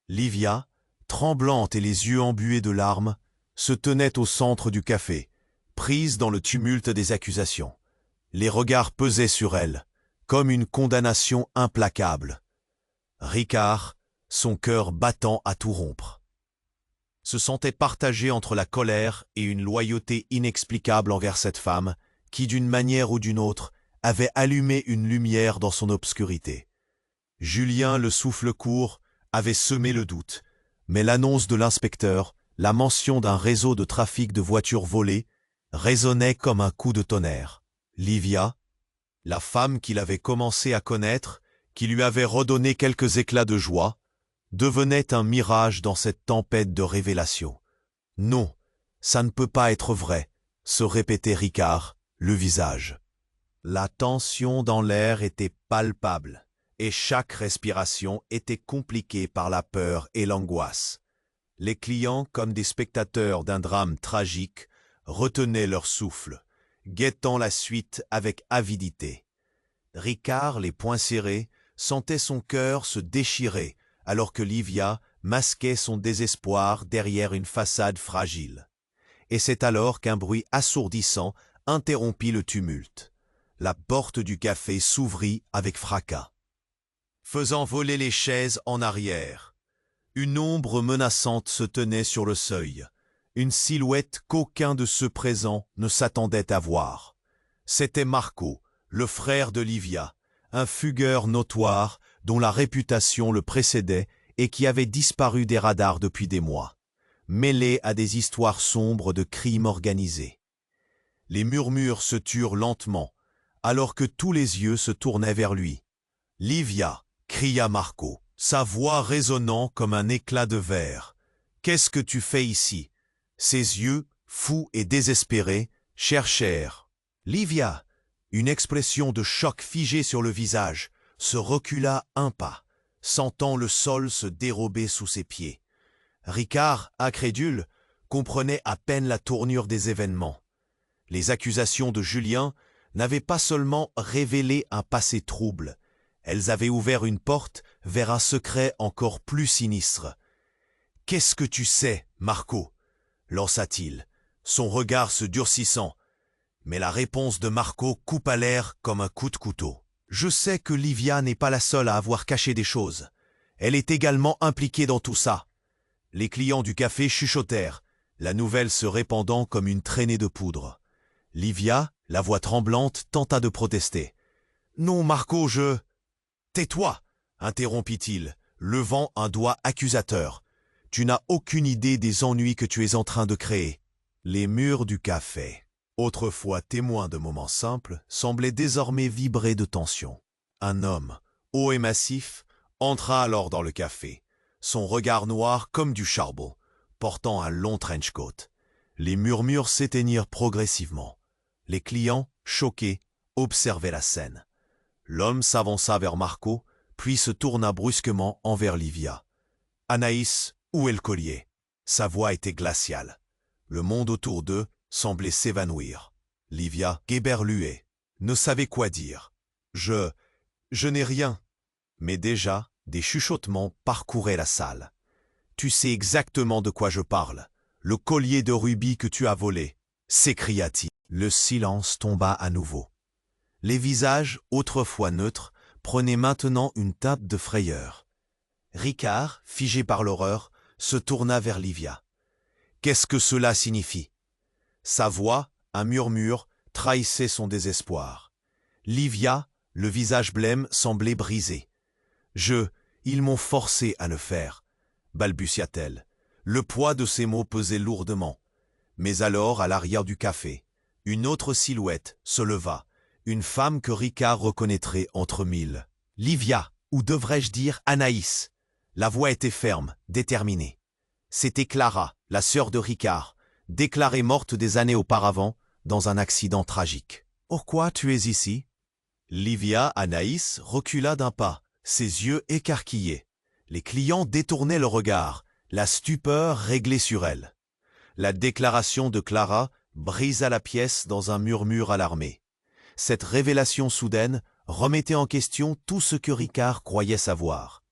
Livia, tremblante et les yeux embués de larmes, se tenait au centre du café, prise dans le tumulte des accusations. Les regards pesaient sur elle, comme une condamnation implacable. Ricard, son cœur battant à tout rompre, se sentait partagé entre la colère et une loyauté inexplicable envers cette femme qui, d'une manière ou d'une autre, avait allumé une lumière dans son obscurité. Julien, le souffle court, avait semé le doute, mais l'annonce de l'inspecteur, la mention d'un réseau de trafic de voitures volées, résonnait comme un coup de tonnerre. Livia, la femme qu'il avait commencé à connaître, qui lui avait redonné quelques éclats de joie, devenait un mirage dans cette tempête de révélations. « Non, ça ne peut pas être vrai », se répétait Ricard, le visage. La tension dans l'air était palpable, et chaque respiration était compliquée par la peur et l'angoisse. Les clients, comme des spectateurs d'un drame tragique, retenaient leur souffle, guettant la suite avec avidité. Ricard, les poings serrés, sentait son cœur se déchirer, alors que Livia masquait son désespoir derrière une façade fragile. Et c'est alors qu'un bruit assourdissant interrompit le tumulte. La porte du café s'ouvrit avec fracas, faisant voler les chaises en arrière. Une ombre menaçante se tenait sur le seuil, une silhouette qu'aucun de ceux présents ne s'attendait à voir. C'était Marco, le frère de Livia, un fugueur notoire dont la réputation le précédait et qui avait disparu des radars depuis des mois, mêlé à des histoires sombres de crimes organisés. Les murmures se turent lentement, alors que tous les yeux se tournaient vers lui. « Livia !» cria Marco, sa voix résonnant comme un éclat de verre. « Qu'est-ce que tu fais ici ?» Ses yeux, fous et désespérés, cherchèrent. Livia, une expression de choc figée sur le visage, se recula un pas, sentant le sol se dérober sous ses pieds. Ricard, incrédule, comprenait à peine la tournure des événements. Les accusations de Julien n'avaient pas seulement révélé un passé trouble, elles avaient ouvert une porte vers un secret encore plus sinistre. « Qu'est-ce que tu sais, Marco ?» lança-t-il, son regard se durcissant. Mais la réponse de Marco coupa l'air comme un coup de couteau. « Je sais que Livia n'est pas la seule à avoir caché des choses. Elle est également impliquée dans tout ça. » Les clients du café chuchotèrent, la nouvelle se répandant comme une traînée de poudre. Livia, la voix tremblante, tenta de protester. « Non, Marco, je... »« Tais-toi » interrompit-il, levant un doigt accusateur. « Tu n'as aucune idée des ennuis que tu es en train de créer. » Les murs du café, autrefois témoins de moments simples, semblaient désormais vibrer de tension. Un homme, haut et massif, entra alors dans le café, son regard noir comme du charbon, portant un long trench-coat. Les murmures s'éteignirent progressivement. Les clients, choqués, observaient la scène. L'homme s'avança vers Marco, puis se tourna brusquement envers Livia. « Anaïs, où est le collier ?» Sa voix était glaciale. Le monde autour d'eux semblait s'évanouir. Livia, éberluée, ne savait quoi dire. « Je n'ai rien. » Mais déjà, des chuchotements parcouraient la salle. « Tu sais exactement de quoi je parle. Le collier de rubis que tu as volé, » s'écria-t-il. Le silence tomba à nouveau. Les visages, autrefois neutres, prenaient maintenant une teinte de frayeur. Ricard, figé par l'horreur, se tourna vers Livia. « Qu'est-ce que cela signifie ?» Sa voix, un murmure, trahissait son désespoir. Livia, le visage blême, semblait brisé. « Ils m'ont forcé à le faire, » balbutia-t-elle. Le poids de ses mots pesait lourdement. Mais alors, à l'arrière du café, une autre silhouette se leva, une femme que Ricard reconnaîtrait entre mille. « Livia, ou devrais-je dire Anaïs ?» La voix était ferme, déterminée. C'était Clara, la sœur de Ricard, déclarée morte des années auparavant dans un accident tragique. « Pourquoi tu es ici ?» Livia Anaïs recula d'un pas, ses yeux écarquillés. Les clients détournaient le regard, la stupeur réglée sur elle. La déclaration de Clara brisa la pièce dans un murmure alarmé. Cette révélation soudaine remettait en question tout ce que Ricard croyait savoir.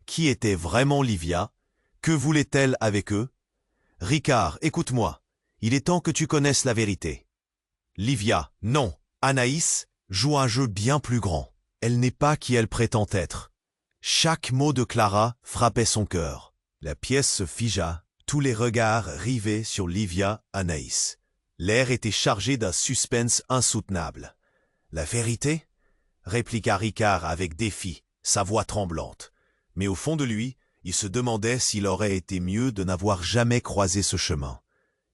Qui était vraiment Livia? Que voulait-elle avec eux? Ricard, écoute-moi. Il est temps que tu connaisses la vérité. Livia, non. Anaïs joue un jeu bien plus grand. Elle n'est pas qui elle prétend être. Chaque mot de Clara frappait son cœur. La pièce se figea, tous les regards rivés sur Livia Anaïs. L'air était chargé d'un suspense insoutenable. La vérité? Répliqua Ricard avec défi, sa voix tremblante. Mais au fond de lui, il se demandait s'il aurait été mieux de n'avoir jamais croisé ce chemin.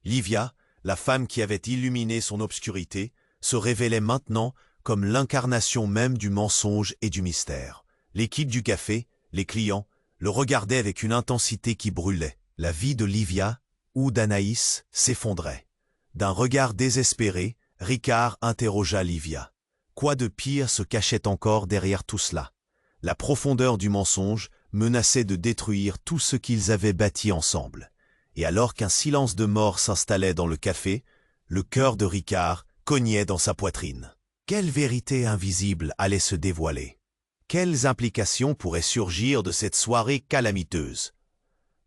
Livia, la femme qui avait illuminé son obscurité, se révélait maintenant comme l'incarnation même du mensonge et du mystère. L'équipe du café, les clients, le regardaient avec une intensité qui brûlait. La vie de Livia ou d'Anaïs s'effondrait. D'un regard désespéré, Ricard interrogea Livia. Quoi de pire se cachait encore derrière tout cela? La profondeur du mensonge menaçait de détruire tout ce qu'ils avaient bâti ensemble. Et alors qu'un silence de mort s'installait dans le café, le cœur de Ricard cognait dans sa poitrine. Quelle vérité invisible allait se dévoiler? Quelles implications pourraient surgir de cette soirée calamiteuse?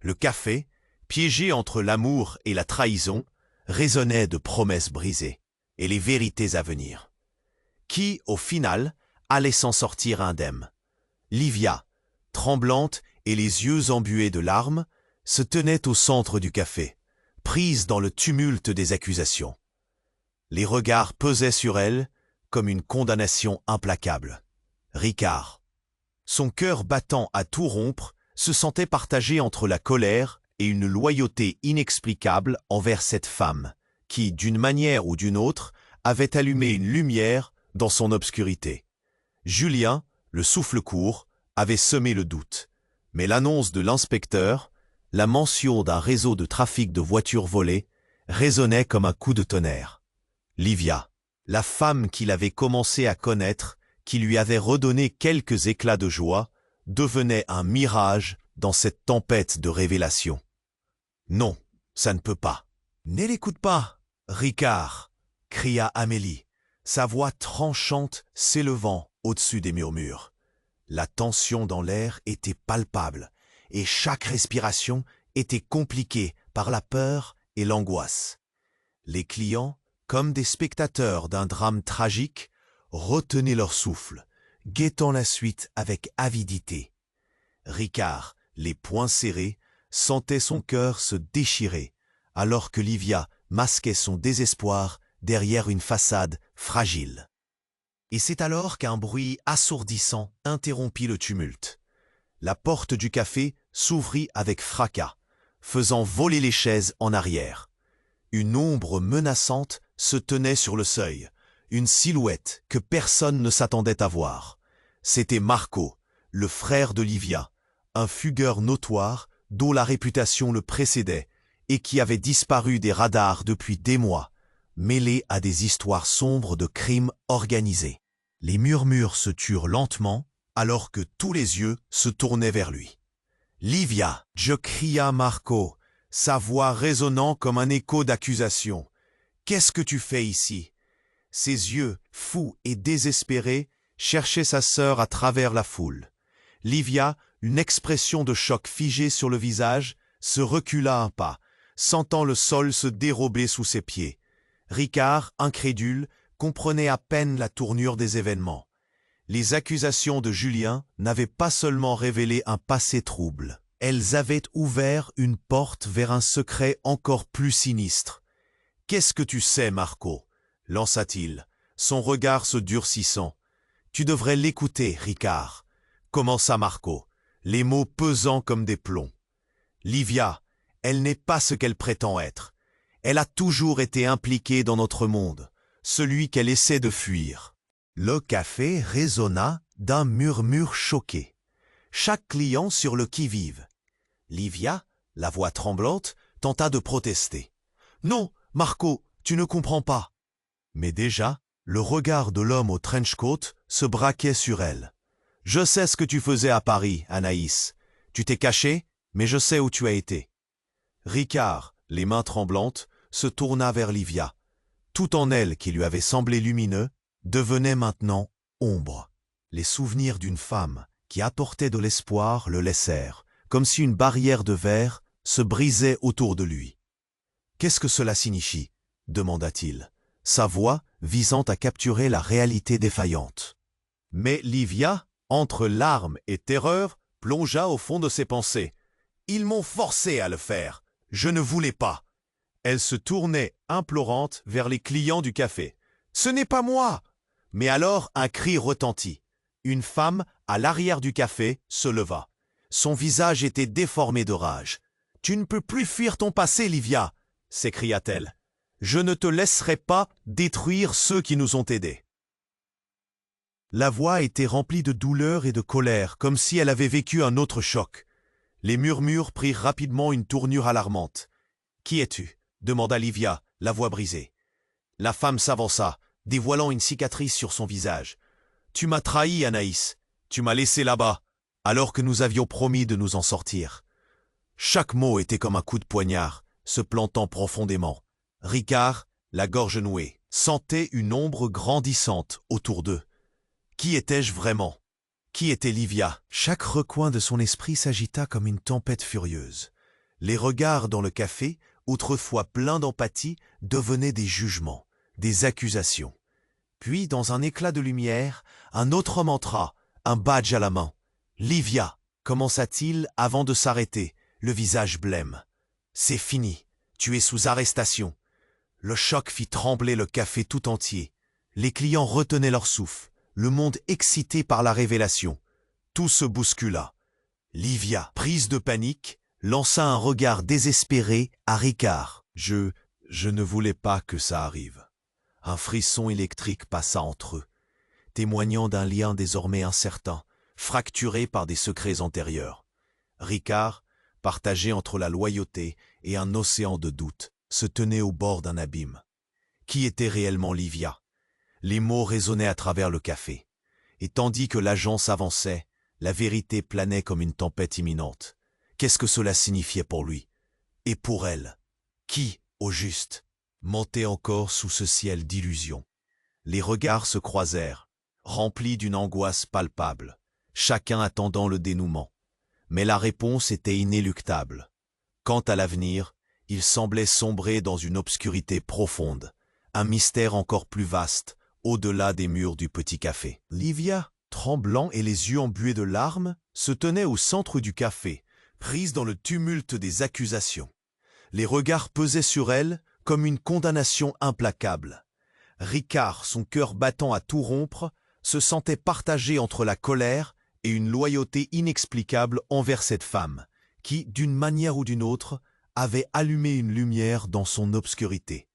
Le café, piégé entre l'amour et la trahison, résonnait de promesses brisées et les vérités à venir. Qui, au final, allait s'en sortir indemne? Livia, tremblante et les yeux embués de larmes, se tenait au centre du café, prise dans le tumulte des accusations. Les regards pesaient sur elle comme une condamnation implacable. Ricard, son cœur battant à tout rompre, se sentait partagé entre la colère et une loyauté inexplicable envers cette femme qui, d'une manière ou d'une autre, avait allumé une lumière dans son obscurité. Julien, le souffle court, avait semé le doute, mais l'annonce de l'inspecteur, la mention d'un réseau de trafic de voitures volées, résonnait comme un coup de tonnerre. Livia, la femme qu'il avait commencé à connaître, qui lui avait redonné quelques éclats de joie, devenait un mirage dans cette tempête de révélations. Non, ça ne peut pas. Ne l'écoute pas, Ricard, cria Amélie, sa voix tranchante s'élevant au-dessus des murmures. La tension dans l'air était palpable, et chaque respiration était compliquée par la peur et l'angoisse. Les clients, comme des spectateurs d'un drame tragique, retenaient leur souffle, guettant la suite avec avidité. Ricard, les poings serrés, sentait son cœur se déchirer, alors que Livia masquait son désespoir derrière une façade fragile. Et c'est alors qu'un bruit assourdissant interrompit le tumulte. La porte du café s'ouvrit avec fracas, faisant voler les chaises en arrière. Une ombre menaçante se tenait sur le seuil, une silhouette que personne ne s'attendait à voir. C'était Marco, le frère de Livia, un fugueur notoire dont la réputation le précédait et qui avait disparu des radars depuis des mois, mêlé à des histoires sombres de crimes organisés. Les murmures se turent lentement alors que tous les yeux se tournaient vers lui. « Livia !» je cria Marco, sa voix résonnant comme un écho d'accusation. « Qu'est-ce que tu fais ici ?» Ses yeux, fous et désespérés, cherchaient sa sœur à travers la foule. Livia, une expression de choc figée sur le visage, se recula un pas, sentant le sol se dérober sous ses pieds. Ricard, incrédule, comprenait à peine la tournure des événements. Les accusations de Julien n'avaient pas seulement révélé un passé trouble, elles avaient ouvert une porte vers un secret encore plus sinistre. « Qu'est-ce que tu sais, Marco ?» lança-t-il, son regard se durcissant. « Tu devrais l'écouter, Ricard », commença Marco, les mots pesants comme des plombs. « Livia, elle n'est pas ce qu'elle prétend être. Elle a toujours été impliquée dans notre monde, celui qu'elle essaie de fuir. » Le café résonna d'un murmure choqué. Chaque client sur le qui-vive. Livia, la voix tremblante, tenta de protester. « Non, Marco, tu ne comprends pas. » Mais déjà, le regard de l'homme au trench-coat se braquait sur elle. « Je sais ce que tu faisais à Paris, Anaïs. Tu t'es caché, mais je sais où tu as été. » Ricard, les mains tremblantes, se tourna vers Livia. Tout en elle, qui lui avait semblé lumineux, devenait maintenant ombre. Les souvenirs d'une femme qui apportait de l'espoir le laissèrent, comme si une barrière de verre se brisait autour de lui. « Qu'est-ce que cela signifie ?» demanda-t-il, sa voix visant à capturer la réalité défaillante. Mais Livia, entre larmes et terreur, plongea au fond de ses pensées. « Ils m'ont forcé à le faire. Je ne voulais pas. » Elle se tournait implorante vers les clients du café. « Ce n'est pas moi !» Mais alors un cri retentit. Une femme, à l'arrière du café, se leva. Son visage était déformé de rage. « Tu ne peux plus fuir ton passé, Livia !» s'écria-t-elle. « Je ne te laisserai pas détruire ceux qui nous ont aidés. » La voix était remplie de douleur et de colère, comme si elle avait vécu un autre choc. Les murmures prirent rapidement une tournure alarmante. « Qui es-tu » demanda Livia, la voix brisée. La femme s'avança, dévoilant une cicatrice sur son visage. « Tu m'as trahi, Anaïs. Tu m'as laissé là-bas, alors que nous avions promis de nous en sortir. » Chaque mot était comme un coup de poignard, se plantant profondément. Ricard, la gorge nouée, sentait une ombre grandissante autour d'eux. Qui étais-je vraiment? Qui était Livia? Chaque recoin de son esprit s'agita comme une tempête furieuse. Les regards dans le café, autrefois pleins d'empathie, devenaient des jugements, des accusations. Puis, dans un éclat de lumière, un autre homme entra, un badge à la main. « Livia !» commença-t-il avant de s'arrêter, le visage blême. « C'est fini, tu es sous arrestation. » Le choc fit trembler le café tout entier. Les clients retenaient leur souffle, le monde excité par la révélation. Tout se bouscula. Livia, prise de panique, lança un regard désespéré à Ricard. « Je ne voulais pas que ça arrive. » Un frisson électrique passa entre eux, témoignant d'un lien désormais incertain, fracturé par des secrets antérieurs. Ricard, partagé entre la loyauté et un océan de doute, se tenait au bord d'un abîme. Qui était réellement Livia? Les mots résonnaient à travers le café. Et tandis que l'agent s'avançait, la vérité planait comme une tempête imminente. Qu'est-ce que cela signifiait pour lui? Et pour elle? Qui, au juste, mentait encore sous ce ciel d'illusions? Les regards se croisèrent, remplis d'une angoisse palpable, chacun attendant le dénouement. Mais la réponse était inéluctable. Quant à l'avenir, il semblait sombrer dans une obscurité profonde, un mystère encore plus vaste, au-delà des murs du petit café. Livia, tremblant et les yeux embués de larmes, se tenait au centre du café, prise dans le tumulte des accusations. Les regards pesaient sur elle comme une condamnation implacable. Ricard, son cœur battant à tout rompre, se sentait partagé entre la colère et une loyauté inexplicable envers cette femme, qui, d'une manière ou d'une autre, avait allumé une lumière dans son obscurité.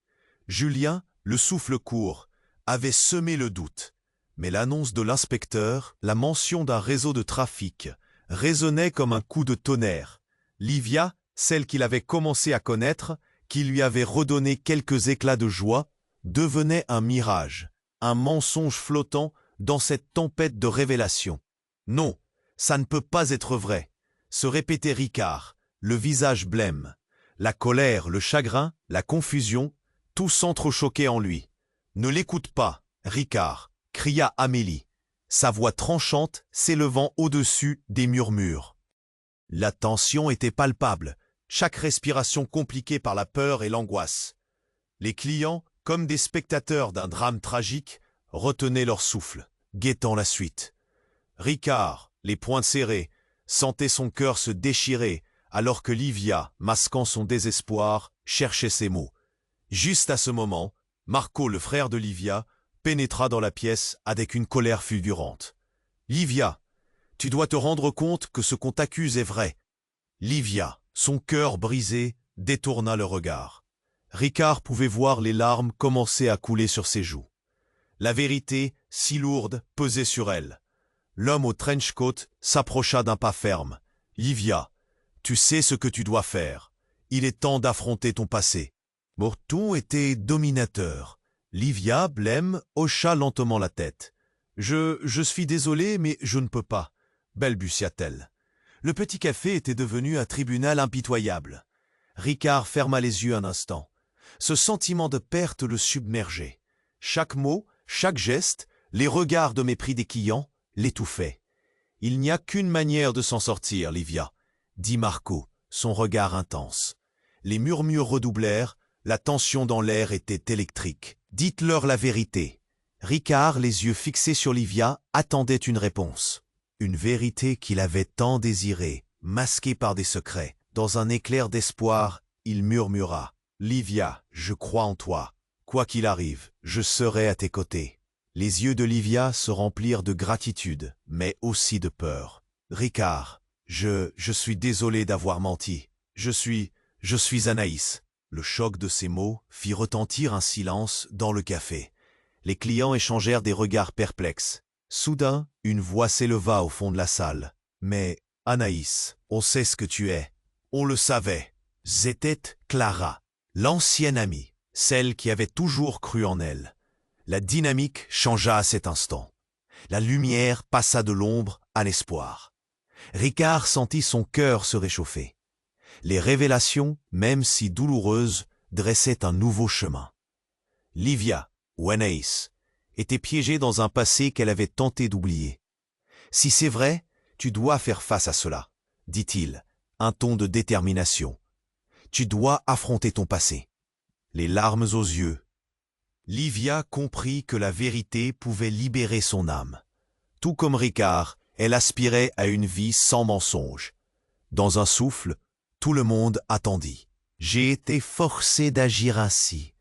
Julien, le souffle court, avait semé le doute, mais l'annonce de l'inspecteur, la mention d'un réseau de trafic, résonnait comme un coup de tonnerre. Livia, celle qu'il avait commencé à connaître, qui lui avait redonné quelques éclats de joie, devenait un mirage, un mensonge flottant dans cette tempête de révélations. Non, ça ne peut pas être vrai, se répétait Ricard, le visage blême. La colère, le chagrin, la confusion, tout s'entrechoquait en lui. « Ne l'écoute pas, Ricard !» cria Amélie, sa voix tranchante s'élevant au-dessus des murmures. La tension était palpable, chaque respiration compliquée par la peur et l'angoisse. Les clients, comme des spectateurs d'un drame tragique, retenaient leur souffle, guettant la suite. Ricard, les poings serrés, sentait son cœur se déchirer, alors que Livia, masquant son désespoir, cherchait ses mots. Juste à ce moment, Marco, le frère de Livia, pénétra dans la pièce avec une colère fulgurante. « Livia, tu dois te rendre compte que ce qu'on t'accuse est vrai. » Livia, son cœur brisé, détourna le regard. Ricard pouvait voir les larmes commencer à couler sur ses joues. La vérité, si lourde, pesait sur elle. L'homme au trench-coat s'approcha d'un pas ferme. « Livia, tu sais ce que tu dois faire. Il est temps d'affronter ton passé. » Morton était dominateur. Livia, blême, hocha lentement la tête. « Je suis désolé, mais je ne peux pas, » balbutia-t-elle. Le petit café était devenu un tribunal impitoyable. Ricard ferma les yeux un instant. Ce sentiment de perte le submergeait. Chaque mot, chaque geste, les regards de mépris des clients l'étouffaient. « Il n'y a qu'une manière de s'en sortir, Livia », dit Marco, son regard intense. Les murmures redoublèrent, la tension dans l'air était électrique. « Dites-leur la vérité ». Ricard, les yeux fixés sur Livia, attendait une réponse. Une vérité qu'il avait tant désirée, masquée par des secrets. Dans un éclair d'espoir, il murmura « Livia, je crois en toi. Quoi qu'il arrive, je serai à tes côtés. » Les yeux de Livia se remplirent de gratitude, mais aussi de peur. « Ricard, je suis désolé d'avoir menti. Je suis Anaïs. » Le choc de ces mots fit retentir un silence dans le café. Les clients échangèrent des regards perplexes. Soudain, une voix s'éleva au fond de la salle. « Mais, Anaïs, on sait ce que tu es. On le savait. » C'était Clara, l'ancienne amie, celle qui avait toujours cru en elle. La dynamique changea à cet instant. La lumière passa de l'ombre à l'espoir. Ricard sentit son cœur se réchauffer. Les révélations, même si douloureuses, dressaient un nouveau chemin. Livia, ou Anaïs, était piégée dans un passé qu'elle avait tenté d'oublier. « Si c'est vrai, tu dois faire face à cela, » dit-il, un ton de détermination. « Tu dois affronter ton passé. » Les larmes aux yeux, Livia comprit que la vérité pouvait libérer son âme. Tout comme Ricard, elle aspirait à une vie sans mensonge. Dans un souffle, tout le monde attendit. « J'ai été forcé d'agir ainsi,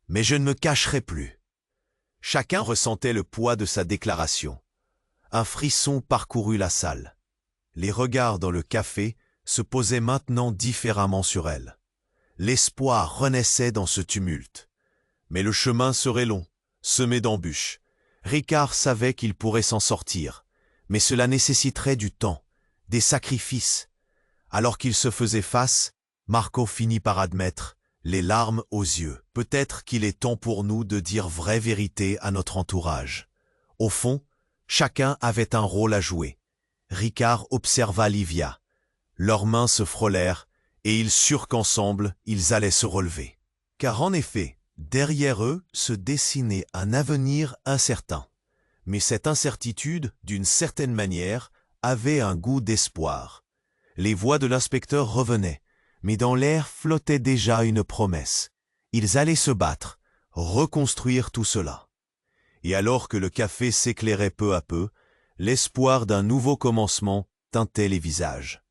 mais je ne me cacherai plus. » Chacun ressentait le poids de sa déclaration. Un frisson parcourut la salle. Les regards dans le café se posaient maintenant différemment sur elle. L'espoir renaissait dans ce tumulte. Mais le chemin serait long, semé d'embûches. Ricard savait qu'il pourrait s'en sortir, mais cela nécessiterait du temps, des sacrifices. Alors qu'il se faisait face, Marco finit par admettre, les larmes aux yeux. « Peut-être qu'il est temps pour nous de dire vraie vérité à notre entourage. » Au fond, chacun avait un rôle à jouer. Ricard observa Livia. Leurs mains se frôlèrent, et ils surent qu'ensemble, ils allaient se relever. Car en effet, derrière eux se dessinait un avenir incertain. Mais cette incertitude, d'une certaine manière, avait un goût d'espoir. Les voix de l'inspecteur revenaient, mais dans l'air flottait déjà une promesse. Ils allaient se battre, reconstruire tout cela. Et alors que le café s'éclairait peu à peu, l'espoir d'un nouveau commencement teintait les visages.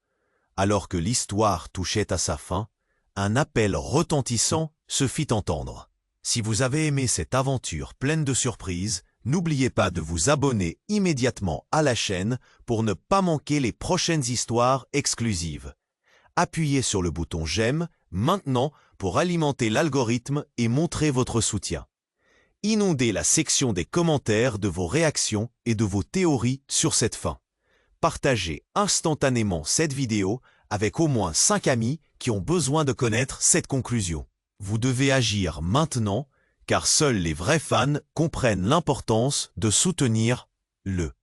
Alors que l'histoire touchait à sa fin, un appel retentissant se fit entendre. Si vous avez aimé cette aventure pleine de surprises, n'oubliez pas de vous abonner immédiatement à la chaîne pour ne pas manquer les prochaines histoires exclusives. Appuyez sur le bouton j'aime maintenant pour alimenter l'algorithme et montrer votre soutien. Inondez la section des commentaires de vos réactions et de vos théories sur cette fin. Partagez instantanément cette vidéo avec au moins 5 amis qui ont besoin de connaître cette conclusion. Vous devez agir maintenant, car seuls les vrais fans comprennent l'importance de soutenir le